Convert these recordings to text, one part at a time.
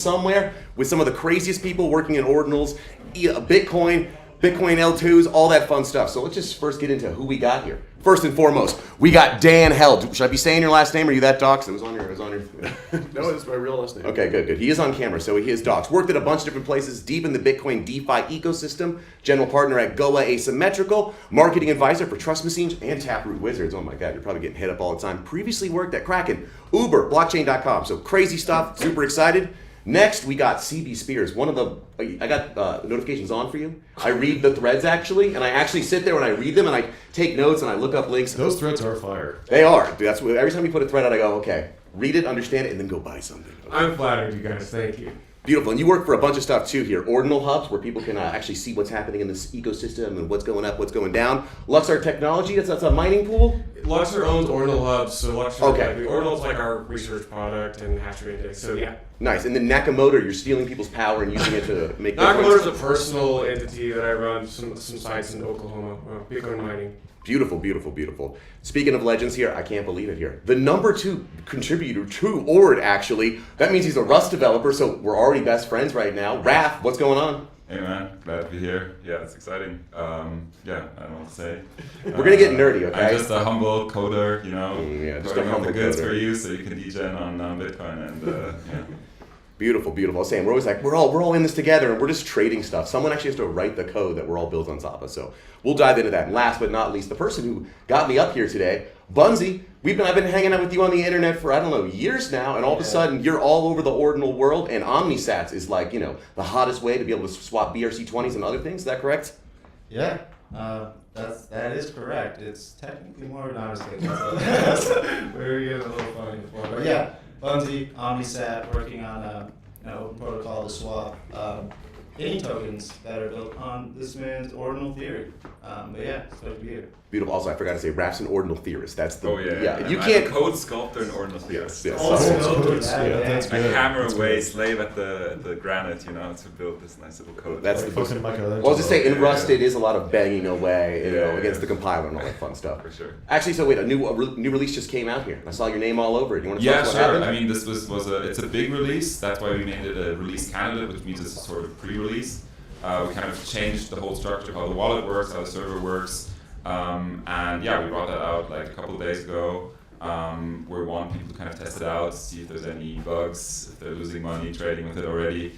somewhere with some of the craziest people working in Ordinals, Bitcoin L2s, all that fun stuff. So let's just first get into who we got here. First and foremost, we got Dan Held. Should I be saying your last name, or are you that doxed? It was on your... No, it's my real last name. Okay, good. He is on camera, so he is doxed. Worked at a bunch of different places, deep in the Bitcoin DeFi ecosystem, general partner at Goa Asymmetrical, marketing advisor for Trust Machines and Taproot Wizards. Oh my God, you're probably getting hit up all the time. Previously worked at Kraken, Uber, blockchain.com. So crazy stuff, super excited. Next, we got CB Spears. I got notifications on for you. I read the threads actually, and I actually sit there and I read them and I take notes and I look up links. Those threads are fire. They are. Dude, that's what, every time you put a thread out, I go, okay, read it, understand it, and then go buy something. Okay. I'm flattered, you guys. Thank you. Beautiful. And you work for a bunch of stuff too here. Ordinal hubs, where people can actually see what's happening in this ecosystem and what's going up, what's going down. Luxor Technology, that's a mining pool? Luxor owns Ordinal hubs, so Luxor, okay. Ordinal's like our research product and hash rate index, so yeah. Nice. And then Nakamoto, you're stealing people's power and using it to make... Nakamoto's a personal entity that I run some sites in Oklahoma, Bitcoin mining. Beautiful, beautiful, beautiful. Speaking of legends here, I can't believe it here. The number 2 contributor to Ord, actually. That means he's a Rust developer, so we're already best friends right now. Raph, what's going on? Hey man, glad to be here. Yeah, it's exciting. I don't know what to say. We're going to get nerdy, okay? I'm just a humble coder, just a humble the goods coder. for you so you can degen on Bitcoin and yeah. Beautiful, beautiful. I was saying, we're always like, we're all in this together and we're just trading stuff. Someone actually has to write the code that we're all built on top of. So we'll dive into that. And last but not least, the person who got me up here today, Bunzi. I've been hanging out with you on the internet for, years now, and all of a sudden you're all over the Ordinal world, and Omnisat is like, the hottest way to be able to swap BRC20s and other things. Is that correct? Yeah, that is correct. It's technically more non-stick. We're getting a little funny before, but yeah. Bunzi, Omnisat, working on an open protocol to swap any tokens that are built on this man's ordinal theory. But yeah, it's good to be here. Beautiful. Also, I forgot to say, Raph's an ordinal theorist. That's the... You can't... I'm a code sculptor and ordinal theorist. Yes. That's good. I hammer away, slave at the granite, to build this nice little code. That's the... Well, I'll just say, in Rust, it is a lot of banging away, against the compiler and all that fun stuff. For sure. Actually, so wait, a new release just came out here. I saw your name all over it. You want to tell us what happened? I mean, this was it's a big release. That's why we made it a release candidate, which means it's a sort of pre-release. We kind of changed the whole structure of how the wallet works, how the server works. And yeah, we brought that out like a couple of days ago. We want people to kind of test it out, see if there's any bugs, if they're losing money trading with it already,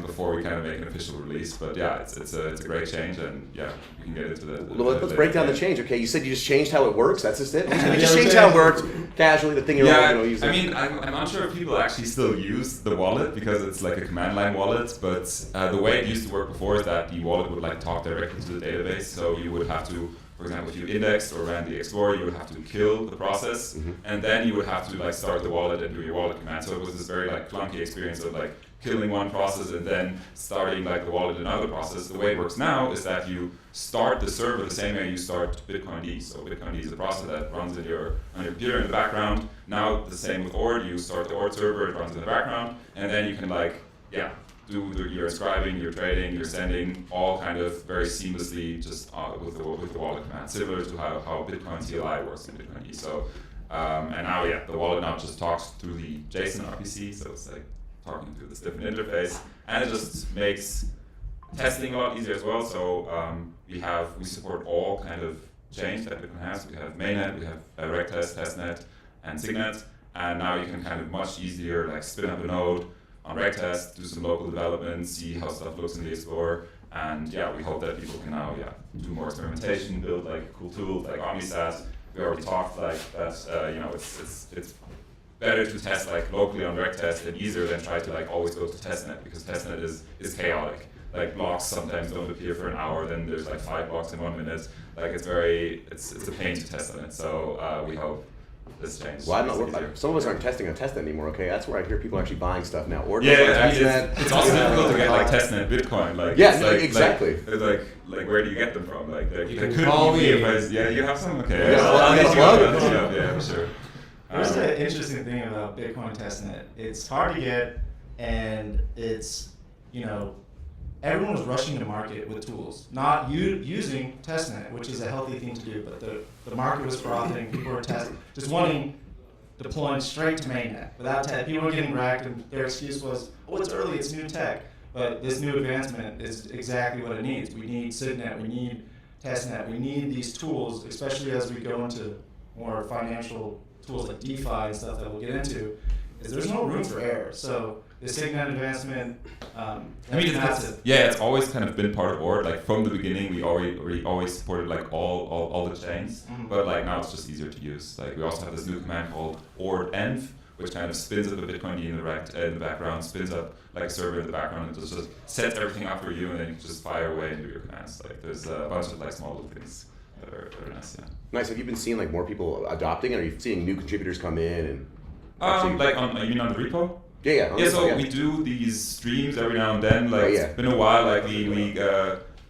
before we kind of make an official release. But yeah, it's a great change, and yeah, we can get into that. Well, let's break down the change. Okay, you said you just changed how it works. That's just it. You just changed how it works casually. The thing you're using. I mean, I'm not sure if people actually still use the wallet because it's like a command line wallet. But the way it used to work before is that the wallet would like talk directly to the database. So you would have to, for example, if you indexed or ran the Explorer, you would have to kill the process, and then you would have to like start the wallet and do your wallet command. So it was this very like clunky experience of like killing one process and then starting like the wallet in another process. The way it works now is that you start the server the same way you start Bitcoin. So Bitcoin is a process that runs on your computer in the background. Now the same with Ord. You start the Ord server, it runs in the background, and then you can do your ascribing, your trading, your sending, all kind of very seamlessly just with the wallet command, similar to how Bitcoin CLI works in Bitcoin. So and now the wallet now just talks through the JSON RPC, so it's like talking through this different interface, and it just makes testing a lot easier as well. So we support all kind of chains that Bitcoin has. We have mainnet, we have Rectest, testnet, and Signet, and now you can kind of much easier like spin up a node on Rectest, do some local development, see how stuff looks in the Explorer, and we hope that people can now do more experimentation, build like cool tools like Omnisat. We already talked like that. It's better to test like locally on Rectest and easier than try to like always go to testnet, because testnet is chaotic. Like blocks sometimes don't appear for an hour, then there's like 5 blocks in 1 minute. Like it's a pain to test on it. So we hope this changes. Well, some of us aren't testing on testnet anymore. Okay, that's where I hear people actually buying stuff now. Or it's also difficult to get like testnet Bitcoin. Like exactly. It's like where do you get them from? Like you can call me. You have some. Okay. Yeah, for sure. Here's the interesting thing about Bitcoin testnet. It's hard to get, and it's, everyone was rushing to market with tools, not using testnet, which is a healthy thing to do, but the market was frothing, people were just wanting deploying straight to mainnet without tech. People were getting racked, and their excuse was, "Oh, it's early, it's new tech." But this new advancement is exactly what it needs. We need SIGNet, we need testnet, we need these tools, especially as we go into more financial tools like DeFi and stuff that we'll get into. Is there's no room for error. So the SIGNet advancement, I mean, it's always kind of been part of Ord. Like from the beginning, we always supported like all the chains, but like now it's just easier to use. Like we also have this new command called Ord Denver, which kind of spins up a Bitcoin in the background, spins up like a server in the background, and just sets everything up for you, and then you just fire away and do your commands. Like there's a bunch of like small little things that are nice. Yeah. Nice. Have you been seeing like more people adopting it? Are you seeing new contributors come in and? Like you mean on the repo? Yeah. So we do these streams every now and then. Like it's been a while. Like we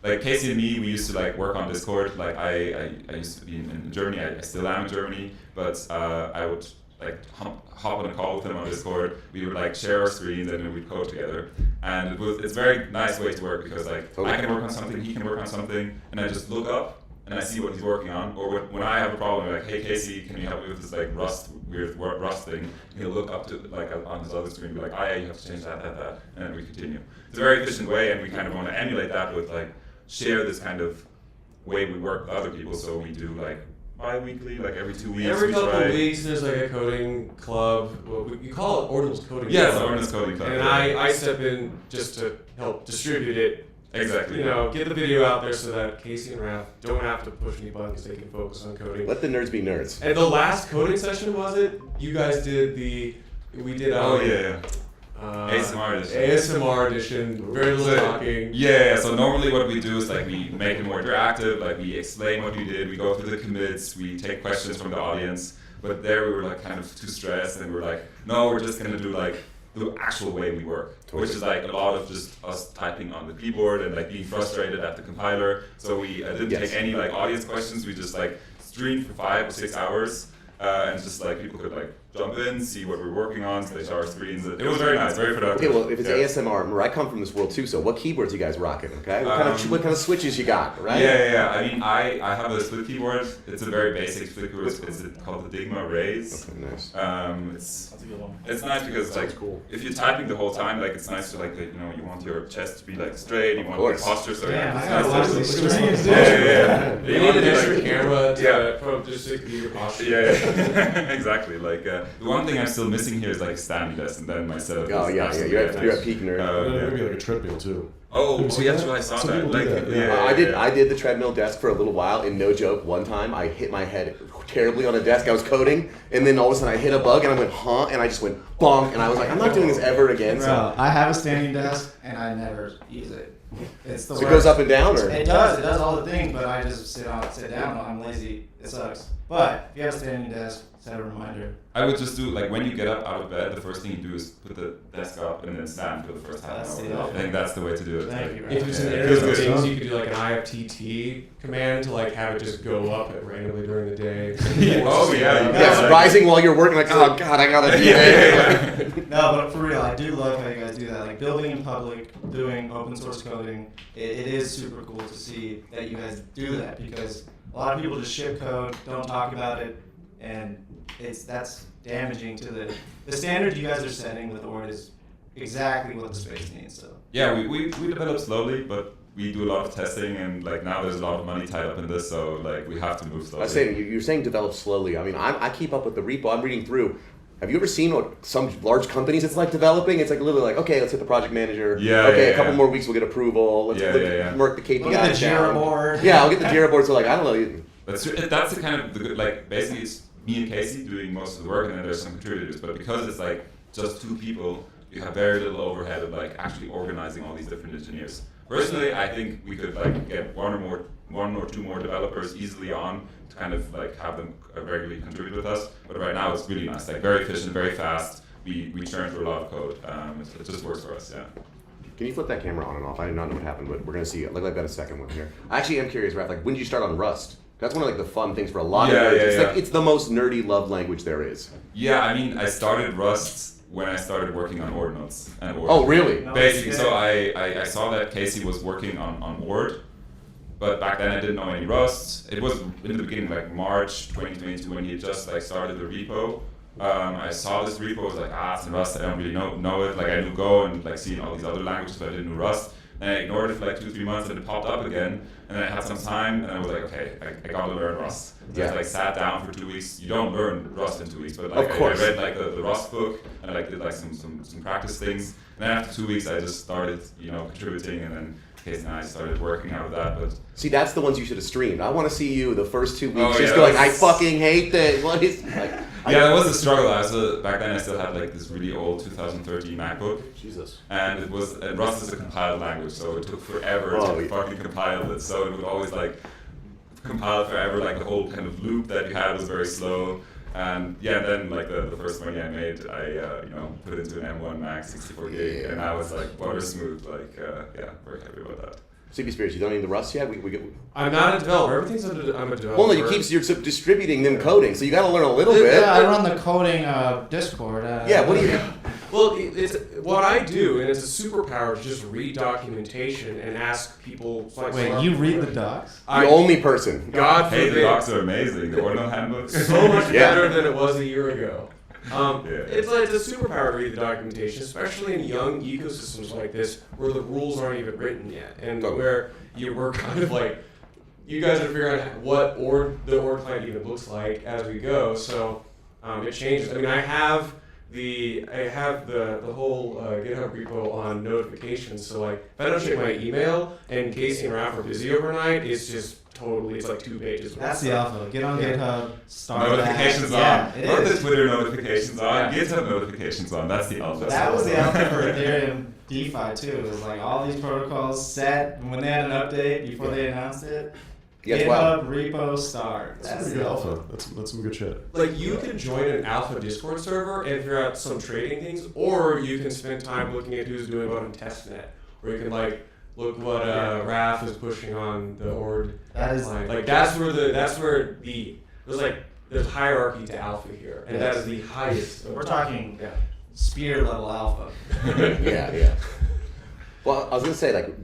like Casey and me, we used to like work on Discord. Like I used to be in Germany. I still am in Germany, but I would like hop on a call with him on Discord. We would like share our screens and then we'd code together. And it's a very nice way to work because like I can work on something, he can work on something, and I just look up and I see what he's working on. Or when I have a problem, I'm like, hey Casey, can you help me with this like weird Rust thing? And he'll look up to like on his other screen and be like, oh yeah, you have to change that, and then we continue. It's a very efficient way, and we kind of want to emulate that with like share this kind of way we work with other people. So we do like bi-weekly, like every 2 weeks. Every couple of weeks, there's like a coding club. Well, you call it Ordinals Coding Club. Yeah, it's Ordinals Coding Club. And I step in just to help distribute it. Exactly. You know, get the video out there so that Casey and Raph don't have to push any buttons. They can focus on coding. Let the nerds be nerds. And the last coding session, was it? You guys did ASMR edition. ASMR edition, very little talking. Yeah, so normally what we do is like we make it more interactive, like we explain what we did, we go through the commits, we take questions from the audience, but there we were like kind of too stressed and we were like, no, we're just gonna do like the actual way we work, which is like a lot of just us typing on the keyboard and like being frustrated at the compiler. So we didn't take any like audience questions, we just like streamed for 5 or 6 hours and just like people could like jump in, see what we're working on, so they saw our screens. It was very nice, very productive. Okay, well, if it's ASMR, remember, I come from this world too, so what keyboards you guys rocking, okay? What kind of switches you got, right? Yeah. I mean, I have a split keyboard. It's a very basic split keyboard. It's called the Digma Raise. Okay, nice. That's a good one. It's nice because like if you're typing the whole time, like it's nice to like you want your chest to be like straight, you want the posture, so yeah, it's I got a lot of these nice. screens. Yeah. You need an extra camera to just to be your posture. Yeah. Exactly. Like the one thing I'm still missing here is like standing desk, and then my setup. Oh is yeah, absolutely you're at peak nerd. Maybe like a treadmill too. Oh, Have you seen yes, that? I saw Some that. people do Like, that, I did the treadmill desk for a little while, and no joke, one time I hit my head terribly on a desk. I was coding, and then all of a sudden I hit a bug, and I went, huh? And I just went bonk, and I was like, I'm not doing this ever again. Bro, I have a standing desk and I never use it. It's the So it goes up and down, or? It does all the things, but I just sit down when I'm lazy. It sucks. But if you have a standing desk, set a reminder. I would just do like when you get up out of bed, the first thing you do is put the desk up and then stand for the first half That's an the hour. I think that's the way to do it. Thank you. If there's an Yeah. area of Feels good. things, you could do like an IFTT command to like have it just go up randomly during the day. Oh, yeah. Yes, rising while you're working, like, oh god, I gotta do it. No, but for real, I do love how you guys do that. Like building in public, doing open source coding, it is super cool to see that you guys do that because a lot of people just ship code, don't talk about it, and that's damaging to the standard you guys are setting with Ord is exactly what the space needs. So Yeah, we develop slowly, but we do a lot of testing, and like now there's a lot of money tied up in this, so like we have to move slowly. I was saying, you're saying develop slowly. I mean, I keep up with the repo. I'm reading through. Have you ever seen what some large companies it's like developing? It's like literally like, okay, let's hit the project manager. Yeah, okay, yeah, a couple yeah. more weeks we'll get approval. Let's work the KPIs look at the Jira down. board. Yeah, I'll get the Jira board. So like, I don't know. That's the kind of the good, like basically it's me and Casey doing most of the work, and then there's some contributors. But because it's like just 2 people, you have very little overhead of like actually organizing all these different engineers. Personally, I think we could like get one or two more developers easily on to kind of like have them regularly contribute with us. But right now it's really nice, like very efficient, very fast. We churn through a lot of code. It just works for us, yeah. Can you flip that camera on and off? I did not know what happened, but we're gonna see. Like I've got a second one here. I actually am curious, Raph. Like, when did you start on Rust? That's one of like the fun things for a lot of nerds. Like it's the most nerdy love language there is. Yeah, I mean, I started Rust when I started working on Ordinals and Ord. Oh, really? No, Basically, yeah. so I saw that Casey was working on Ord, but back then I didn't know any Rust. It was in the beginning, like March 2022, when he just like started the repo, I saw this repo, I was like, it's in Rust, I don't really know it. Like I knew Go and like seeing all these other languages, but I didn't know Rust. And I ignored it for like 2-3 months, and it popped up again. And then I had some time, and I was like, okay, I gotta learn Rust. So I like sat down for 2 weeks. You don't learn Rust in 2 weeks, but like Of course. I read like the Rust book and like did like some practice things. And then after 2 weeks, I just started contributing, and then Casey and I started working out of that. But See, that's the ones you should have streamed. I want to see you the first 2 weeks Oh, just yeah, going, that's- I fucking hate this. What is like? yeah, it was a struggle. Back then I still had like this really old 2013 MacBook. Jesus. And it was Rust is a compiled language, so it took forever to fucking compile it. So it would always like compile forever. Like the whole kind of loop that you had was very slow. And then like the first money I made, I put into an M1 Max 64 gig, and I was like butter smooth. Like very happy about that. CB Spirits, you don't need the Rust yet? We get. I'm not a developer. Everything's I'm a developer. Well, no, you're distributing them coding, so you got to learn a little bit. Yeah, I run the coding Discord. Yeah, what do you? Well, it's what I do, and it's a superpower to just read documentation and ask people. Like, Wait, you read the docs? The only person. God Hey, the forbid. docs are amazing. The Ordinal handbooks. So much Yeah. better than it was a year ago. Yeah. It's a superpower to read the documentation, especially in young ecosystems like this, where the rules aren't even written yet, and where we're kind of like, you guys are figuring out what the Ord client even looks like as we go. So it changes. I mean, I have the whole GitHub repo on notifications. So like, if I don't check my email and Casey and Ralph are busy overnight, it's just totally, it's like 2 pages. That's the alpha. Get on GitHub, start Notifications that. on. Yeah, Not it the is. Twitter notifications on. Yeah. GitHub notifications on. That's the alpha. That was the alpha for Ethereum DeFi too. It was like all these protocols set, and when they had an update before they announced it, Yes, GitHub wow. repo start. That's That's pretty good the alpha. That's some good shit. Like, you can join an alpha Discord server and figure out some trading things, or you can spend time looking at who's doing what on testnet, or you can like look what Raph is pushing on the Ord That is client. Like there's hierarchy to alpha here, and that is the highest. We're talking Yeah. spear level alpha. Yeah. Well, I was gonna say like.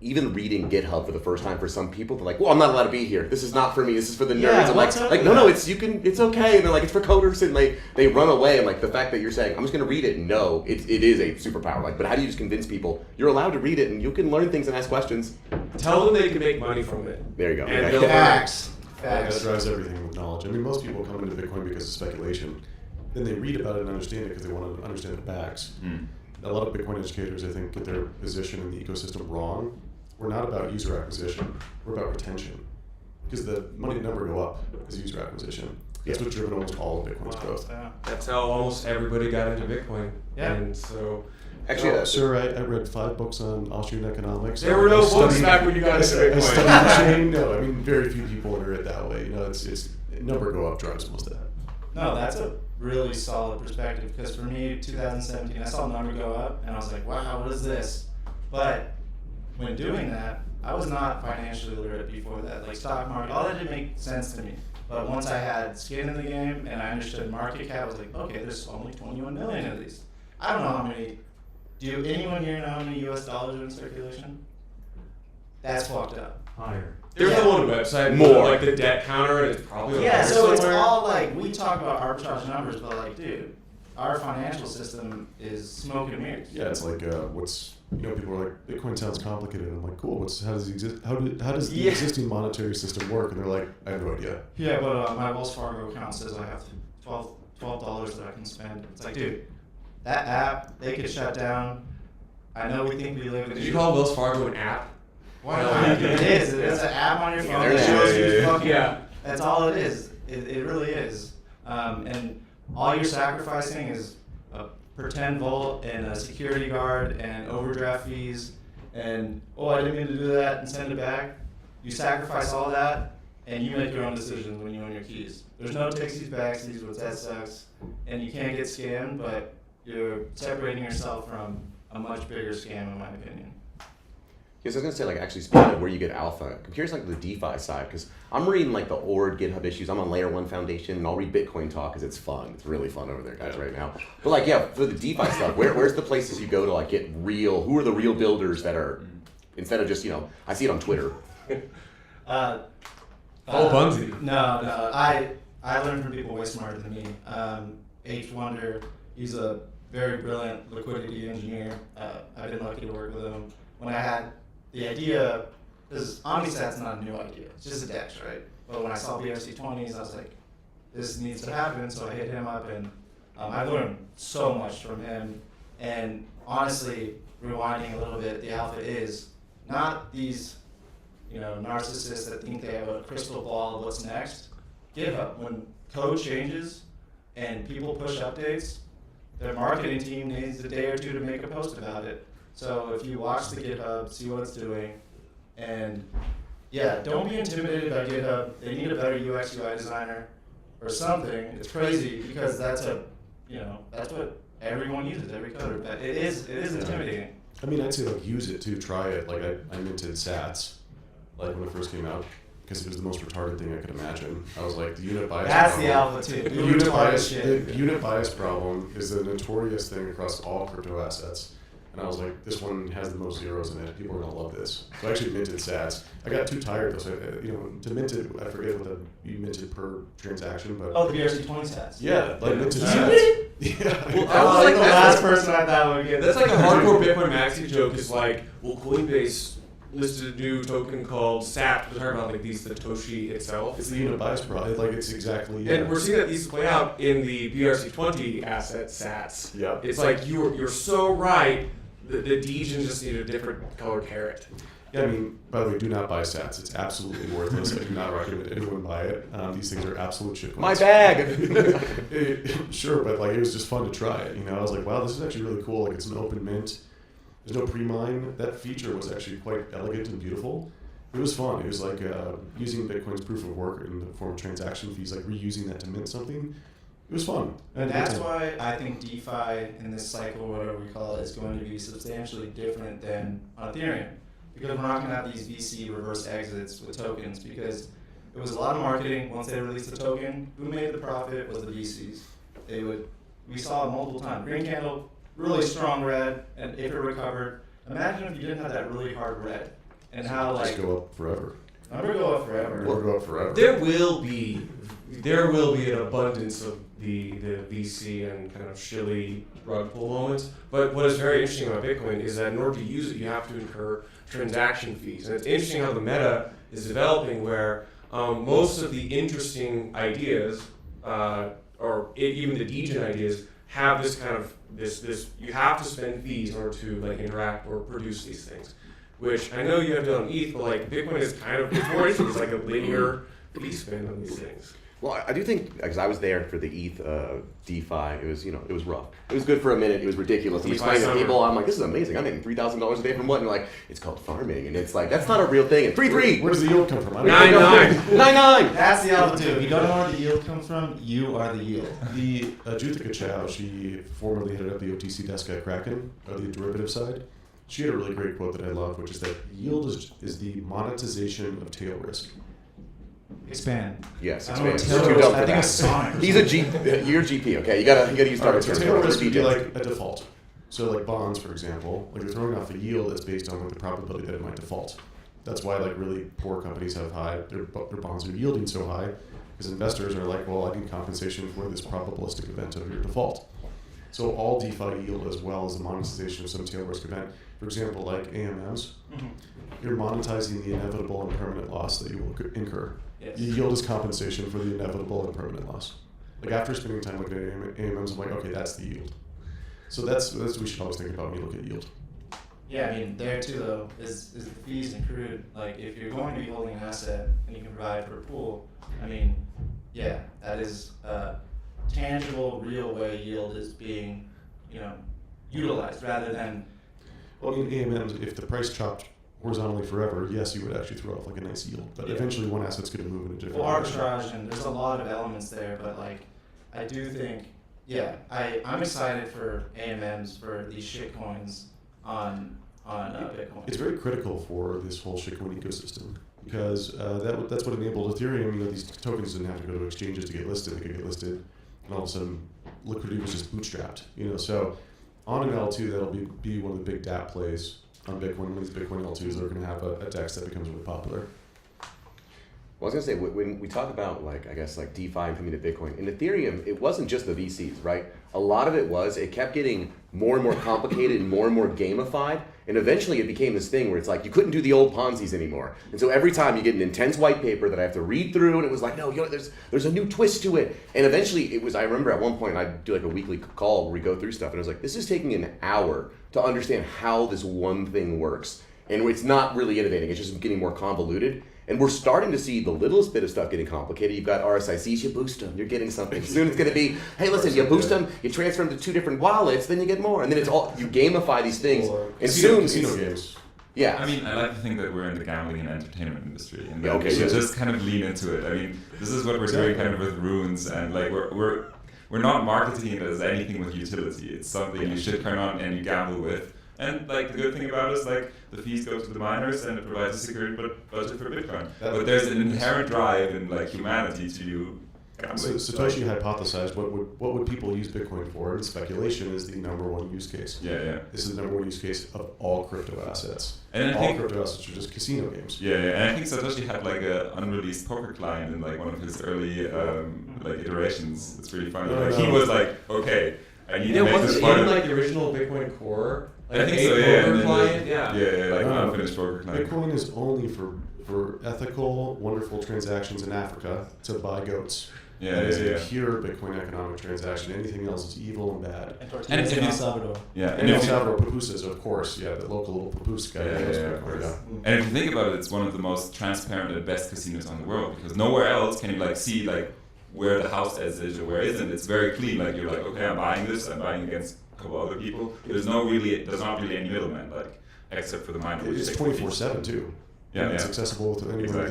Even reading GitHub for the first time for some people, they're like, "Well, I'm not allowed to be here. This is not for me. This is for the nerds." Yeah, I'm what's like, up no, with that? it's okay. And they're like, "It's for coders," and they run away. And like the fact that you're saying, "I'm just gonna read it," no, it is a superpower. Like, but how do you just convince people you're allowed to read it and you can learn things and ask questions? Tell them they can make money from it. There you go. And Okay. they'll learn. Facts. That Facts. drives everything with knowledge. I mean, most people come into Bitcoin because of speculation. Then they read about it and understand it because they want to understand the facts. A lot of Bitcoin educators, I think, get their position in the ecosystem wrong. We're not about user acquisition. We're about retention. Because the money never go up is user acquisition. That's what's driven almost all of Bitcoin's growth. Yeah. That's how almost everybody got into Bitcoin. Yeah. And so Actually, Sir, I read 5 books on Austrian economics. there were no I books studied- back when you got into I studied the Bitcoin. chain. No, I mean, very few people enter it that way. You know, it's number go up drives most of that. No, that's a really solid perspective because for me, 2017, I saw the number go up and I was like, wow, what is this? But when doing that, I was not financially literate before that. Like stock market, all that didn't make sense to me. But once I had skin in the game and I understood market cap, I was like, okay, there's only 21 million of these. I don't know how many. Do anyone here know how many US dollars are in circulation? That's fucked up. Higher. There's Yeah. the one website, More. like the debt counter, and it's probably Yeah, like so it's somewhere. all like, we talk about arbitrage numbers, but like, dude, our financial system is smoke and mirrors. Yeah, it's like people are like, Bitcoin sounds complicated. I'm like, cool. How does the Yeah. existing monetary system work? And they're like, I have no idea. Yeah, but my Wells Fargo account says I have $12 that I can spend. It's like, dude, that app, they could shut down. I know we think we live in Did you call Wells Fargo an app? Why not? It is. It's an app on your phone Yeah, that shows you yeah. fucking. Yeah. That's all it is. It really is. And all you're sacrificing is a pretend vault and a security guard and overdraft fees and I didn't mean to do that and send it back. You sacrifice all that and you make your own decisions when you own your keys. There's no takesies backsies, which that sucks, and you can't get scammed, but you're separating yourself from a much bigger scam, in my opinion. Yes, I was gonna say, like, actually speaking of where you get alpha, I'm curious, like, the DeFi side, because I'm reading, like, the Ord GitHub issues. I'm on Layer 1 Foundation, and I'll read Bitcoin Talk, because it's fun. It's really fun over there, guys, right now. But, like, yeah, for the DeFi stuff, where's the places you go to, like, get real, who are the real builders that are, instead of just, I see it on Twitter. Bunzi. No, I learned from people way smarter than me. H. Wonder. He's a very brilliant liquidity engineer. I've been lucky to work with him. When I had the idea, because Omnisat's not a new idea, it's just a DEX, right? But when I saw BRC20s, I was like, this needs to happen, so I hit him up, and I learned so much from him. And honestly, rewinding a little bit, the alpha is not these, narcissists that think they have a crystal ball of what's next. GitHub, when code changes and people push updates, their marketing team needs a day or two to make a post about it. So if you watch the GitHub, see what it's doing, and yeah, don't be intimidated by GitHub. They need a better UX UI designer or something. It's crazy because that's what everyone uses, every coder. But it is intimidating. I mean, I'd say like use it too, try it. Like I minted Sats, like when it first came out, because it was the most retarded thing I could imagine. I was like, the unit bias. That's problem. the alpha too. The unit bias problem is a notorious thing across all crypto assets. And I was like, this one has the most zeros in it. People are gonna love this. So I actually minted Sats. I got too tired though. So to mint it, I forget what you minted per transaction, but the BRC20 Sats. yeah, like minted You Sats. did? Yeah. Well, I was like the last person I thought would get. That's like a hardcore Bitcoin maxi joke. Is like, well, Coinbase listed a new token called SAT. We're talking about like the Satoshi itself. It's the unit bias problem. Like it's exactly. Yeah. And we're seeing that these play out in the BRC20 asset SATs. Yep. It's like you're so right. The Degen just need a different colored carrot. Yeah, I mean, by the way, do not buy Sats. It's absolutely worthless. I do not recommend anyone buy it. These things are absolute shitcoins. My bag. Sure, but like it was just fun to try it. I was like, wow, this is actually really cool. Like it's an open mint. There's no pre-mine. That feature was actually quite elegant and beautiful. It was fun. It was like using Bitcoin's proof of work in the form of transaction fees, like reusing that to mint something. It was fun. And that's why I think DeFi in this cycle, whatever we call it, is going to be substantially different than on Ethereum. Because we're not going to have these VC reverse exits with tokens, because it was a lot of marketing. Once they released the token, who made the profit was the VCs. We saw it multiple times. Green candle, really strong red, and if it recovered, imagine if you didn't have that really hard red. And how just go up forever. Never go up forever. Never go up forever. There will be an abundance of the VC and kind of shilly rug pull moments. But what is very interesting about Bitcoin is that in order to use it, you have to incur transaction fees. And it's interesting how the meta is developing, where most of the interesting ideas, even the Degen ideas, have this kind of this. You have to spend fees in order to like interact or produce these things. Which I know you have done on ETH, but like Bitcoin is kind of it's more interesting. It's like a linear fee spend on these things. Well, I do think, because I was there for the ETH DeFi, it was rough. It was good for a minute. It was ridiculous. I'm explaining to people, I'm like, this is amazing. I'm making $3,000 a day from what? And you're like, it's called farming. And it's like, that's not a real thing. And 3-3. Where does the yield come from? 9-9. That's the alpha too. If you don't know where the yield comes from, you are the yield. The Juthika Chow, she formerly headed up the OTC desk at Kraken, the derivative side. She had a really great quote that I love, which is that yield is the monetization of tail risk. Expand. Yes, I don't know expand. what Too tail dumb risk- I for think that. it's Sonic. He's you're GP, okay? You gotta use target So terms. tail risk would be Details. like a default. So like bonds, for example, like they're throwing off a yield that's based on like the probability that it might default. That's why like really poor companies have their bonds are yielding so high, because investors are like, well, I need compensation for this probabilistic event of your default. So all DeFi yield as well as the monetization of some tail risk event. For example, like AMMs, you're monetizing the inevitable and permanent loss that you will incur. Yes. Your yield is compensation for the inevitable and permanent loss. Like after spending time looking at AMMs, I'm like, okay, that's the yield. So that's what we should always think about when you look at yield. Yeah, I mean, there too, though, is the fees included. Like, if you're going to be holding an asset and you can provide for a pool, I mean, yeah, that is a tangible, real way yield is being, utilized rather than. Well, I mean, AMMs, if the price chopped horizontally forever, yes, you would actually throw off like a nice yield. But eventually one asset's going to move in a different direction. Arbitrage, and there's a lot of elements there, but like, I do think, yeah, I'm excited for AMMs for these shitcoins on Bitcoin. It's very critical for this whole shitcoin ecosystem because that's what enabled Ethereum. These tokens didn't have to go to exchanges to get listed. They could get listed, and all of a sudden, liquidity was just bootstrapped. So on an L2, that'll be one of the big DApp plays on Bitcoin. One of these Bitcoin L2s are going to have a DEX that becomes really popular. Well, I was gonna say when we talk about like I guess like DeFi and coming to Bitcoin in Ethereum, it wasn't just the VCs, right? A lot of it kept getting more and more complicated and more gamified, and eventually it became this thing where it's like you couldn't do the old Ponzi's anymore. And so every time you get an intense white paper that I have to read through, and it was like, no, there's a new twist to it. And eventually it was. I remember at one point I'd do like a weekly call where we go through stuff, and I was like, this is taking an hour to understand how this one thing works, and it's not really innovating. It's just getting more convoluted. And we're starting to see the littlest bit of stuff getting complicated. You've got RSICs, you boost them, you're getting something. Soon it's going to be, hey, listen, you boost them, you transfer them to 2 different wallets, then you get more. And then it's all, you gamify these things. And soon, casino games. Yeah. I mean, I like to think that we're in the gambling and entertainment industry, and that okay, we should yeah. just kind of lean into it. I mean, this is what we're doing kind of with runes, and like we're not marketing it as anything with utility. It's something you should turn on and you gamble with. And like the good thing about it is like the fees go to the miners and it provides a secured budget for Bitcoin. But there's an inherent drive in like humanity to gambling. So Satoshi hypothesized what would people use Bitcoin for, and speculation is the number one use case. Yeah. This is the number one use case of all crypto assets. And I all think crypto assets are just casino games. Yeah, and I think Satoshi had like an unreleased poker client in like one of his early like iterations. It's really funny. Like he was like, okay, I need to make this wasn't part in of like the original Bitcoin Core? Like I think so, yeah. poker And then client? like unfinished poker client. Bitcoin is only for ethical, wonderful transactions in Africa to buy goats. That is a pure Bitcoin economic transaction. Anything else is evil and bad. And tortillas in El Salvador. Yeah, And El Salvador, pupusas, of course. Yeah, the local little papoose guy. And if you think about it, it's one of the most transparent and best casinos on the world, because nowhere else can you like see like where the house is or where isn't. It's very clean. Like you're like, okay, I'm buying this. I'm buying against a couple other people. There's not really any middleman, like except for the miner. It's 24/7 too. Yeah, it's accessible to anyone.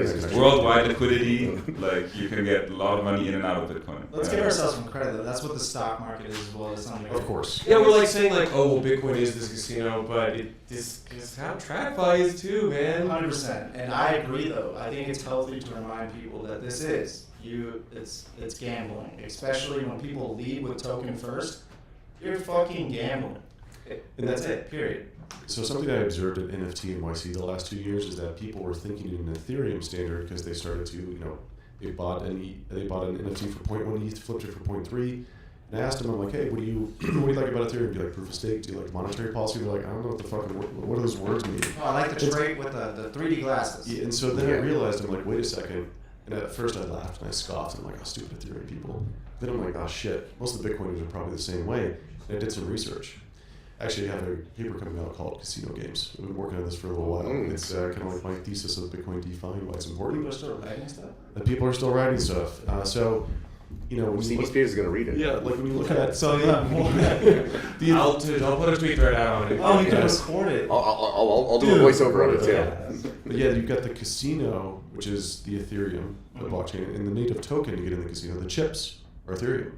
Exactly. Worldwide liquidity, like you can get a lot of money in and out of Bitcoin. Let's give ourselves some credit though. That's what the stock market is as well as something. Of course. Yeah, we're like saying like, oh, well, Bitcoin is this casino, but this is how TradFi is too, man. 100%. And I agree though. I think it's healthy to remind people that this is it's gambling, especially when people lead with token first. You're fucking gambling. And that's it. Period. So something I observed at NFT NYC the last 2 years is that people were thinking in an Ethereum standard because they started to, they bought an NFT for 0.1 ETH, flipped it for 0.3. And I asked them, I'm like, hey, what do you like about Ethereum? Do you like proof of stake? Do you like monetary policy? They're like, I don't know what do those words mean? Oh, I like the trait with the 3D glasses. Yeah, and so then I realized, I'm like, wait a second. And at first I laughed and I scoffed. I'm like, oh, stupid Ethereum people. Then I'm like, oh shit, most of the Bitcoiners are probably the same way. And I did some research. Actually, I have a paper coming out called Casino Games. I've been working on this for a little while. It's kind of like my thesis of Bitcoin DeFi and why it's important. People are still writing stuff? People are still writing stuff. When CD Spears is going to read it. Yeah, like when you look at... So yeah, I'll put a tweet right out on it. oh, you can record it. I'll do a voiceover on it too. But yeah, you've got the casino, which is the Ethereum, the blockchain, and the native token to get in the casino, the chips, are Ethereum.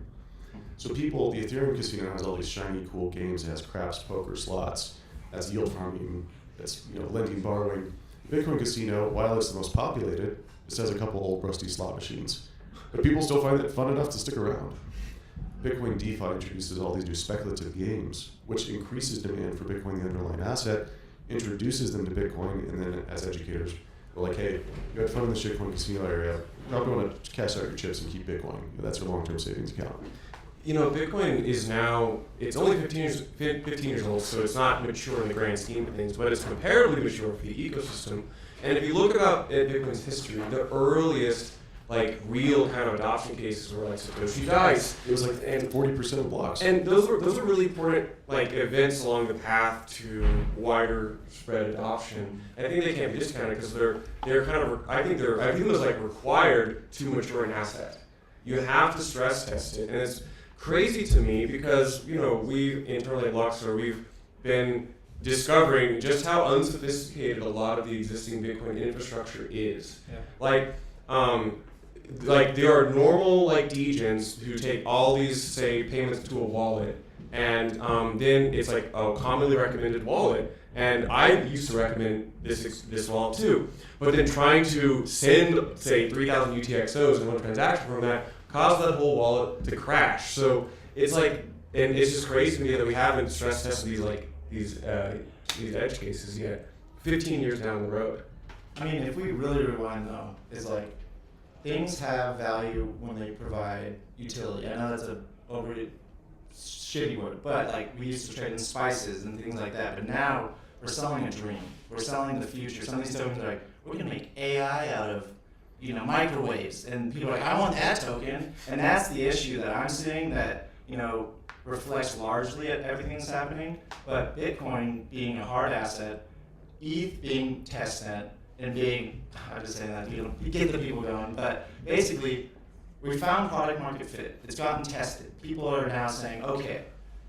So the Ethereum casino has all these shiny, cool games. It has craps, poker, slots. That's yield farming. That's lending, borrowing. Bitcoin casino, while it's the most populated, it has a couple old rusty slot machines. But people still find it fun enough to stick around. Bitcoin DeFi introduces all these new speculative games, which increases demand for Bitcoin, the underlying asset, introduces them to Bitcoin, and then as educators, we're like, hey, you had fun in the shitcoin casino area. You're not going to cash out your chips and keep Bitcoin. That's your long-term savings account. Bitcoin is now, it's only 15 years old, so it's not mature in the grand scheme of things, but it's comparatively mature for the ecosystem. And if you look at Bitcoin's history, the earliest real kind of adoption cases were like Satoshi Dice. It was like 40% of blocks. And those were really important events along the path to wider spread adoption. And I think they can't be discounted because they're kind of I think it was required to mature an asset. You have to stress test it, and it's crazy to me because we internally at Luxor we've been discovering just how unsophisticated a lot of the existing Bitcoin infrastructure is. Yeah. There are normal degens who take all these say payments to a wallet, and then it's a commonly recommended wallet. And I used to recommend this wallet too, but then trying to send say 3,000 UTXOs in one transaction from that caused that whole wallet to crash. So it's and it's just crazy to me that we haven't stress tested these edge cases yet. 15 years down the road. I mean, if we really rewind though, it's like things have value when they provide utility. I know that's a overly shitty word, but like we used to trade in spices and things like that. But now we're selling a dream. We're selling the future. Some of these tokens are like, we're gonna make AI out of, you know, microwaves, and people are like, I want that token. And that's the issue that I'm seeing that, you know, reflects largely at everything that's happening. But Bitcoin being a hard asset, ETH being testnet, and being, I'm just saying that, you know, get the people going. But basically, we found product market fit. It's gotten tested. People are now saying, okay,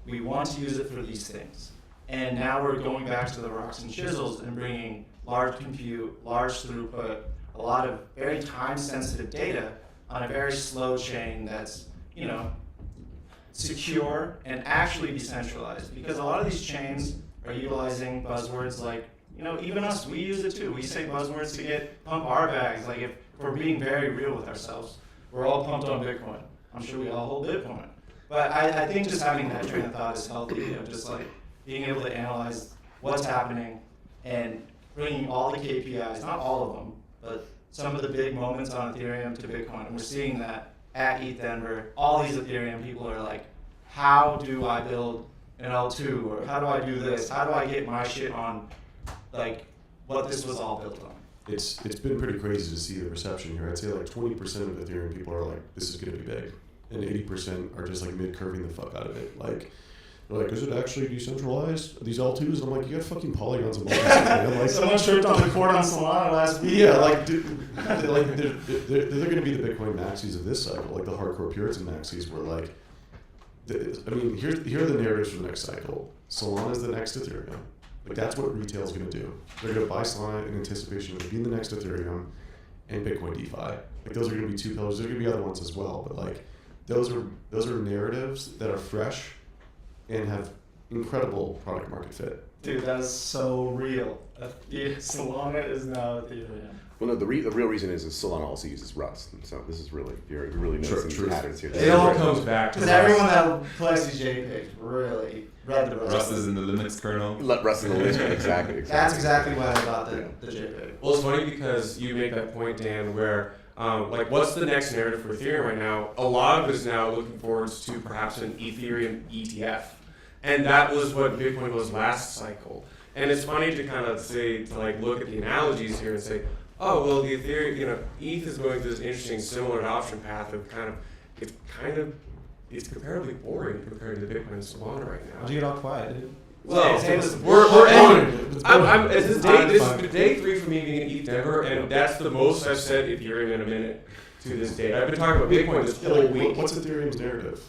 we want to use it for these things. And now we're going back to the rocks and chisels and bringing large compute, large throughput, a lot of very time-sensitive data on a very slow chain that's, you know, secure and actually decentralized. Because a lot of these chains are utilizing buzzwords like, you know, even us, we use it too. We say buzzwords to pump our bags. Like if we're being very real with ourselves, we're all pumped on Bitcoin. I'm sure we all hold Bitcoin. But I think just having that train of thought is healthy, of just like being able to analyze what's happening and bringing all the KPIs, not all of them, but some of the big moments on Ethereum to Bitcoin. And we're seeing that at Ord Denver. All these Ethereum people are like, how do I build an L2? Or how do I do this? How do I get my shit on like what this was all built on? It's been pretty crazy to see the reception here. I'd say like 20% of Ethereum people are like, this is going to be big. And 80% are just like mid-curving the fuck out of it. Like, they're like, is it actually decentralized? These L2s? And I'm like, you got fucking polygons and multis. Like, someone tripped on the court on Solana last week. Yeah, like, dude, like they're going to be the Bitcoin maxis of this cycle, like the hardcore Puritan maxis were like, I mean, here are the narratives for the next cycle. Solana is the next Ethereum. Like, that's what retail is going to do. They're going to buy Solana in anticipation of being the next Ethereum and Bitcoin DeFi. Like, those are going to be two pillars. There's going to be other ones as well, but like, those are narratives that are fresh and have incredible product market fit. Dude, that is so real. Solana is now Ethereum. Well, no, the real reason is Solana also uses Rust. So this is really, you're really noticing True. patterns here. It all comes back to Because everyone that plays these JPEGs really read the Rust. Rust is in the Linux kernel. Let Rust in the list. Exactly. That's exactly why I got the JPEG. Well, it's funny because you make that point, Dan, where like what's the next narrative for Ethereum right now? A lot of us now looking forward to perhaps an Ethereum ETF. And that was what Bitcoin was last cycle. And it's funny to kind of say, to like look at the analogies here and say, oh, well, the Ethereum, you know, ETH is going through this interesting similar adoption path of it's comparably boring compared to Bitcoin and Solana right now. How'd you get all quiet, dude? Well, Say this. we're ending. It's This is day 3 for me being in Ord Denver, and that's the most I've said Ethereum in a minute to this date. I've been talking about Bitcoin this whole week. What's Ethereum's narrative?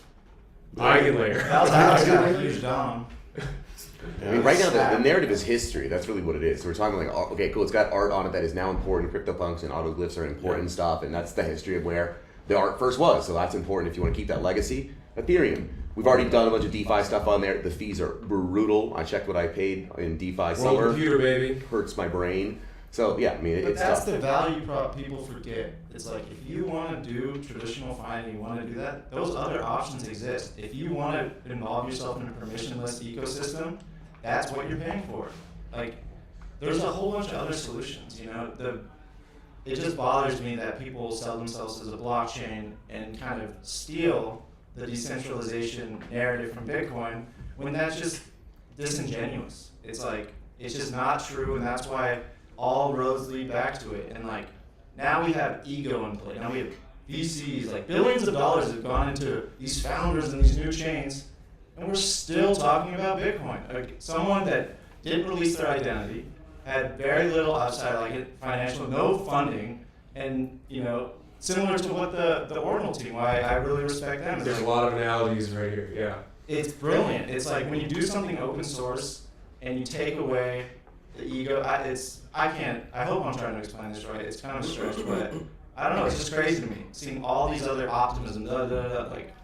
Eigenlayer. That got a huge dom. I mean, right now the narrative is history. That's really what it is. So we're talking like, okay, cool. It's got art on it that is now important. CryptoPunks and autoglyphs are important stuff, and that's the history of where the art first was. So that's important if you want to keep that legacy. Ethereum. We've already done a bunch of DeFi stuff on there. The fees are brutal. I checked what I paid in DeFi World summer. computer, baby. Hurts my brain. So yeah, I mean, But it's that's tough. the value prop people forget. It's like if you want to do traditional finding, you want to do that, those other options exist. If you want to involve yourself in a permissionless ecosystem, that's what you're paying for. Like, there's a whole bunch of other solutions, you know. It just bothers me that people sell themselves as a blockchain and kind of steal the decentralization narrative from Bitcoin when that's just disingenuous. It's like, it's just not true, and that's why all roads lead back to it. And like, now we have ego in play. Now we have VCs, like billions of dollars have gone into these founders and these new chains, and we're still talking about Bitcoin. Like, someone that didn't release their identity, had very little outside, like financial, no funding, and you know, similar to what the Ordinal team, why I really respect them. There's a lot of analogies right here. Yeah. It's brilliant. It's like when you do something open source and you take away the ego. I hope I'm trying to explain this right. It's kind of a stretch, but I don't know. It's just crazy to me seeing all these other optimism. Like,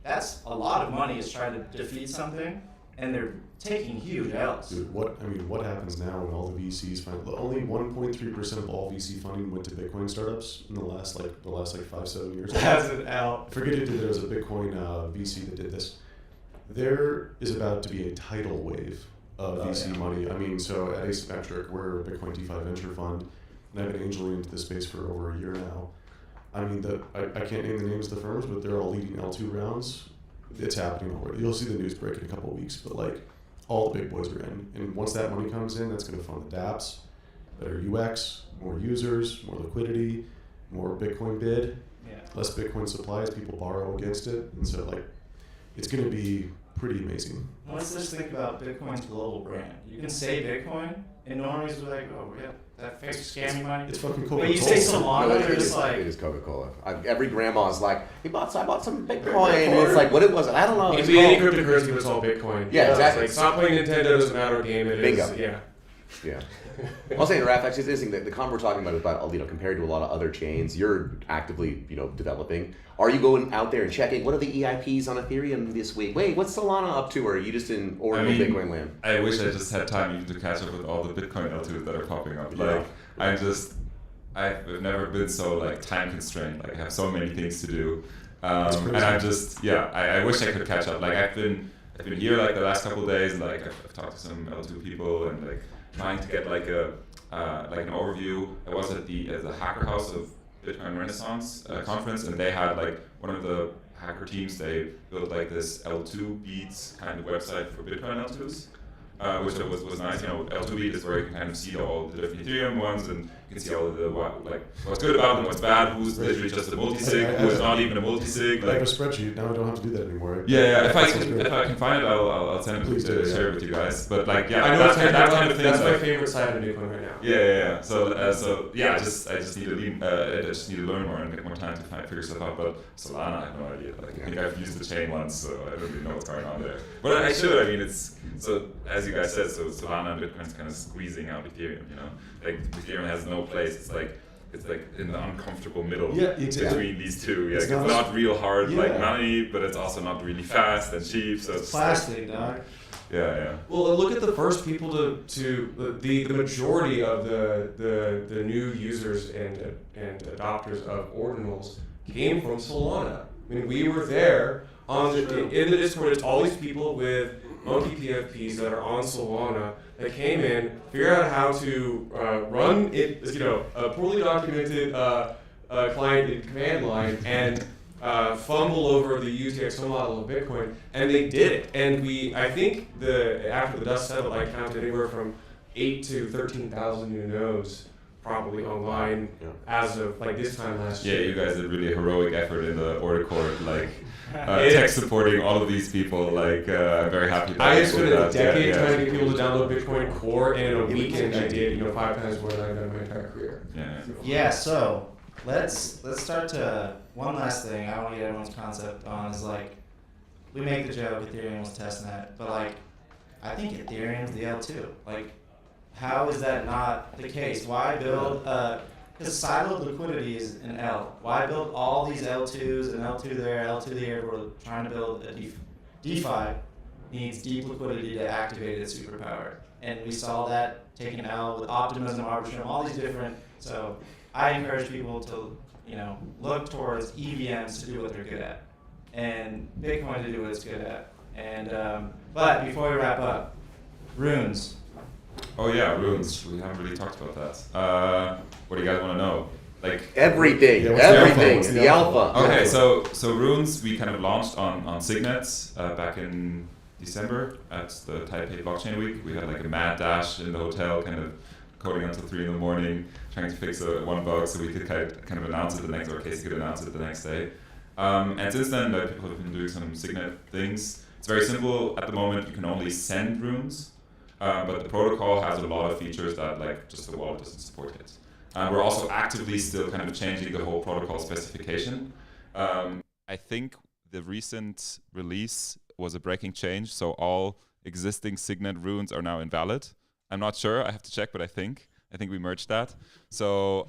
that's a lot of money is trying to defeat something, and they're taking huge L's. Dude, what happens now when all the VCs find only 1.3% of all VC funding went to Bitcoin startups in the last 5-7 years? That's an L. I forget there was a Bitcoin VC that did this. There is about to be a tidal wave of VC money. I mean, so at Asymmetric, we're a Bitcoin DeFi venture fund. and I've been angeling into this space for over a year now. I mean, I can't name the names of the firms, but they're all leading L2 rounds. It's happening already. You'll see the news break in a couple of weeks, but like all the big boys are in. And once that money comes in, that's going to fund the dApps, better UX, more users, more liquidity, more Bitcoin bid, less Bitcoin supply as people borrow against it. And so like, it's going to be pretty amazing. Let's just think about Bitcoin's global brand. You can say Bitcoin, and normies are like, oh, yeah, that fake scammy money. It's fucking Coca-Cola. But you say Solana, they're just like... It is Coca-Cola. Every grandma's like, I bought some Bitcoin. And it's like, what it was, I don't know. It could be any cryptocurrency, but it's all Bitcoin. Yeah, exactly. It's like, stop playing Nintendo, doesn't matter what game it is. Bingo. Yeah. Yeah. I was saying, Raph, actually, it's interesting that the comp we're talking about is about, compared to a lot of other chains, you're actively, developing. Are you going out there and checking, what are the EIPs on Ethereum this week? Wait, what's Solana up to? Or are you just in ordinary Bitcoin land? I wish I just had time even to catch up with all the Bitcoin L2s that are popping up. Yeah. I've never been so time constrained. I have so many things to do. And I'm just, I wish I could catch up. I've been here the last couple of days, I've talked to some L2 people and trying to get an overview. I was at the Hacker House of Bitcoin Renaissance conference, and they had one of the hacker teams. They built this L2 beats kind of website for Bitcoin L2s, which was nice. L2 beat is where you can kind of see all the different Ethereum ones, and you can see all of the what's good about them, what's bad, who's literally just a multi-sig, who's not even a multi-sig. I have a spreadsheet now. I don't have to do that anymore. Yeah. If I can find it, I'll send it to share with you guys. But I know that kind of thing. That's my favorite side of Bitcoin right now. Yeah. So I just need to learn more and get more time to figure stuff out. But Solana, I have no idea. I think I've used the chain once, so I don't really know what's going on there. But I should. I mean, it's so as you guys said. So Solana and Bitcoin's kind of squeezing out Ethereum. Ethereum has no place. It's in the uncomfortable middle between these two. It's not real hard money, but it's also not really fast and cheap. So it's plastic, dog. Yeah. Well, look at the first people to the majority of the new users and adopters of Ordinals came from Solana. I mean, we were there in the Discord. It's all these people with monkey PFPs that are on Solana that came in, figure out how to run it, a poorly documented client in command line, and fumble over the UTXO model of Bitcoin, and they did it. And I think after the dust settled, I counted anywhere from 8 to 13,000 new nodes probably online as of this time last year. Yeah, you guys did really a heroic effort in the order court, tech supporting all of these people. I'm very happy. I have spent a decade trying to get people to download Bitcoin Core, and in a weekend I did 5 times more than I've done in my entire career. Yeah. So let's start to one last thing. I want to get everyone's concept on is we make the joke Ethereum was testnet, but I think Ethereum's the L2. How is that not the case? Why build? Because siloed liquidity is an L. Why build all these L2s and L2 there, L2 there? We're trying to build a DeFi needs deep liquidity to activate its superpower. And we saw that taking L with Optimism, Arbitrum, all these different. So I encourage people to, look towards EVMs to do what they're good at, and Bitcoin to do what it's good at. And but before we wrap up, runes. Oh yeah, runes. We haven't really talked about that. What do you guys want to know? Everything. What's The alpha. Okay, so runes we kind of launched on Signets back in December at the Taipei Blockchain Week. We had a mad dash in the hotel, kind of coding until 3 a.m, trying to fix one bug so we could kind of announce it the next, or Casey could announce it the next day. And since then, people have been doing some Signet things. It's very simple. At the moment, you can only send runes, but the protocol has a lot of features that just the wallet doesn't support yet. And we're also actively still kind of changing the whole protocol specification. I think the recent release was a breaking change, so all existing Signet runes are now invalid. I'm not sure, I have to check, but I think we merged that. So,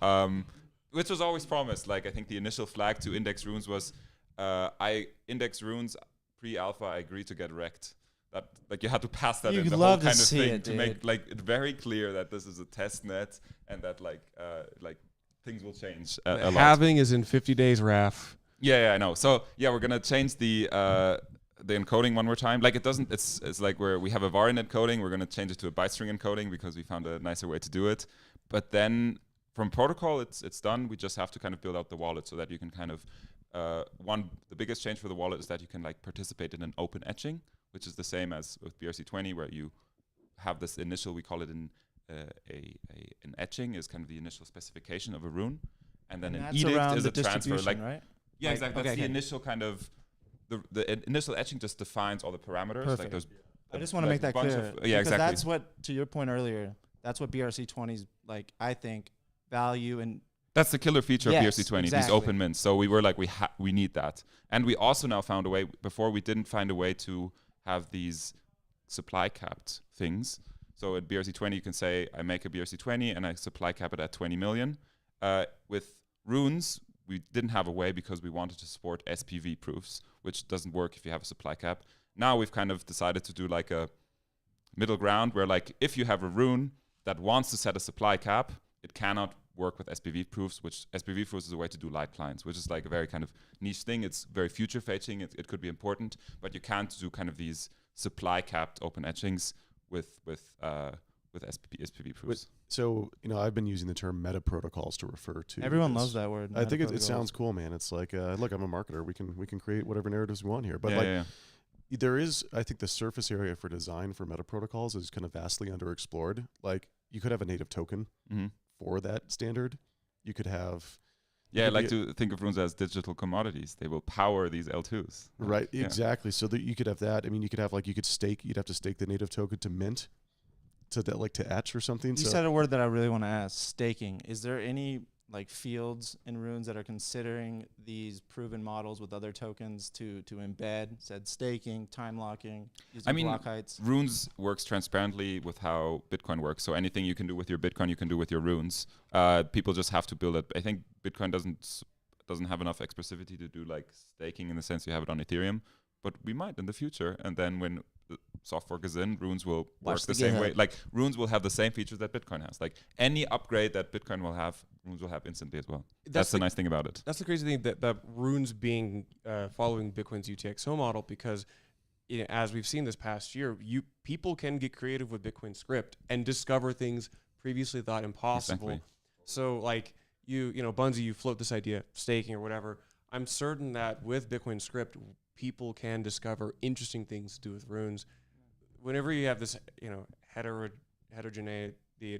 which was always promised. I think the initial flag to index runes was, I index runes pre-alpha, I agreed to get wrecked. That you had to pass that in the whole kind of thing to make it very clear that this is a test net and that things will change a lot. Halving is in 50 days, Raph. Yeah, I know. So we're gonna change the encoding one more time. It's where we have a var in encoding, we're gonna change it to a byte string encoding because we found a nicer way to do it. But then from protocol, it's done. We just have to kind of build out the wallet so that you can kind of the biggest change for the wallet is that you can like participate in an open etching, which is the same as with BRC20, where you have this initial, we call it an etching is kind of the initial specification of a rune, and then an that's edict around is the a transfer. distribution, Like right? yeah, Like, exactly. That's okay, the okay. initial kind of the initial etching just defines all the parameters. Perfect. Like there's I just want to like make a that bunch clear. of- yeah, because exactly. That's what, to your point earlier, that's what BRC20's like, I think, value and That's the killer feature Yes, of BRC20, these exactly. open mints. So we were like, we need that. And we also now found a way, before we didn't find a way to have these supply capped things. So at BRC20, you can say, I make a BRC20 and I supply cap it at 20 million. With runes, we didn't have a way because we wanted to support SPV proofs, which doesn't work if you have a supply cap. Now we've kind of decided to do like a middle ground where like, if you have a rune that wants to set a supply cap, it cannot work with SPV proofs, which SPV proofs is a way to do light clients, which is like a very kind of niche thing. It's very future facing. It could be important, but you can't do kind of these supply capped open etchings with SPV proofs. So, I've been using the term meta protocols to refer to. everyone this. loves that word. I think it meta-protocols. sounds cool, man. It's like, look, I'm a marketer. We can create whatever narratives we want here. But Yeah, like, yeah, there is, I think, the surface area for design for meta protocols is kind of vastly underexplored. Like, you could have a native token mm-hmm. for that standard. You could have. Yeah, I could like be to think of runes as digital commodities. They will power these L2s. Right, Yeah. exactly. So that you could have that. I mean, you could have you'd have to stake the native token to mint, to etch or something. You So said a word that I really want to ask, staking. Is there any like fields in runes that are considering these proven models with other tokens to embed, said staking, time locking, using block heights? Runes works transparently with how Bitcoin works. So anything you can do with your Bitcoin, you can do with your runes. People just have to build it. I think Bitcoin doesn't have enough expressivity to do like staking in the sense you have it on Ethereum, but we might in the future. And then when the soft fork is in, runes will work the same way. Like runes will have the same features that Bitcoin has. Like any upgrade that Bitcoin will have, runes will have instantly as well. That's the nice thing about it. That's the crazy thing that runes being following Bitcoin's UTXO model, because as we've seen this past year, people can get creative with Bitcoin script and discover things previously thought impossible. Exactly. So like Bunzi, you float this idea, staking or whatever. I'm certain that with Bitcoin script, people can discover interesting things to do with runes. Whenever you have this, heterogeneity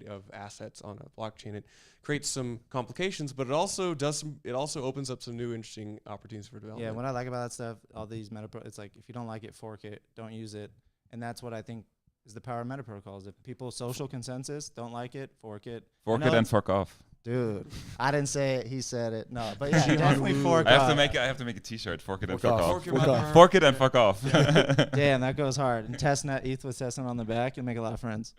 of assets on a blockchain, it creates some complications, but it also opens up some new interesting opportunities for development. Yeah, what I like about that stuff, all these it's like if you don't like it, fork it, don't use it, and that's what I think is the power of meta protocols. If people social consensus don't like it, fork it. Fork it and fuck off. Dude, I didn't say it. He said it. No, but yeah, definitely fork I off. have to make a T-shirt. Fork it and fuck off. Fork off. Fork it and fuck off. Damn, that goes hard. And testnet, ETH with testnet on the back, you'll make a lot of friends.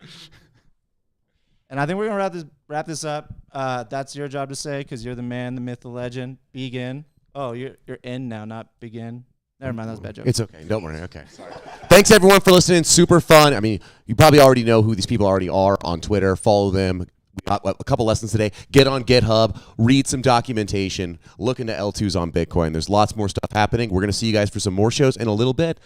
And I think we're gonna wrap this up. That's your job to say because you're the man, the myth, the legend. Begin. Oh, you're in now, not begin. Never mind, that was a bad joke. It's okay. Don't worry. Okay. Sorry. Thanks, everyone, for listening. Super fun. I mean, you probably already know who these people already are on Twitter. Follow them. We got a couple lessons today. Get on GitHub. Read some documentation. Look into L2s on Bitcoin. There's lots more stuff happening. We're going to see you guys for some more shows in a little bit.